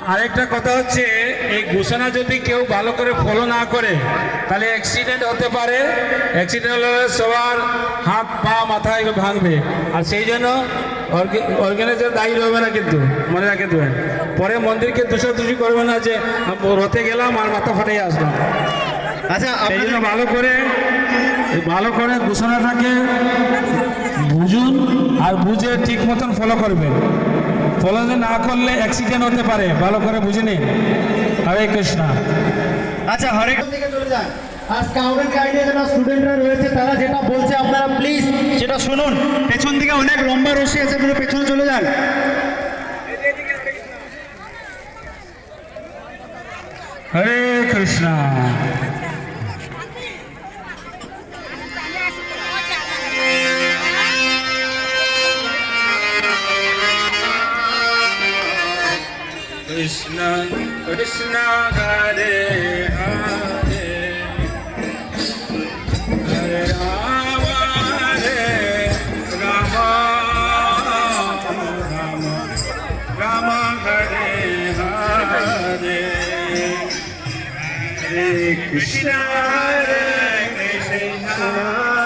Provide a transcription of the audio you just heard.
আরেকটা কথা হচ্ছে, এই ঘোষণা যদি কেউ ভালো করে ফলো না করে তাহলে অ্যাক্সিডেন্ট হতে পারে। অ্যাক্সিডেন্ট হলে সবার হাত পা মাথা এগুলো ভাঙবে, আর সেই জন্য অর্গানাইজার দায়ী রবে না, কিন্তু মনে রাখে দেবেন। পরে মন্দিরকে দোষাদোষি করবে না যে রথে গেলাম আর মাথা ফাটিয়ে আসলাম। আচ্ছা, সেই জন্য ভালো করে ঘোষণাটাকে বুঝুন আর বুঝে ঠিক মতন ফলো করবেন। ফলো না করলে অ্যাক্সিডেন্ট হতে পারে, ভালো করে বুঝে নিন। হরে কৃষ্ণ। আচ্ছা, হরে দিকে চলে যান। আর স্কাউট গাইডে যারা স্টুডেন্টরা রয়েছে তারা যেটা বলছে আপনারা প্লিজ সেটা শুনুন। পেছন দিকে অনেক লম্বা রশি আছে, আপনারা পেছনে চলে যান। হরে কৃষ্ণ। কৃষ্ণ কৃষ্ণ হরে হরে, হরে রাম হরে রাম, রাম রাম হরে হরে, হরে কৃষ্ণ হরে কৃষ্ণ।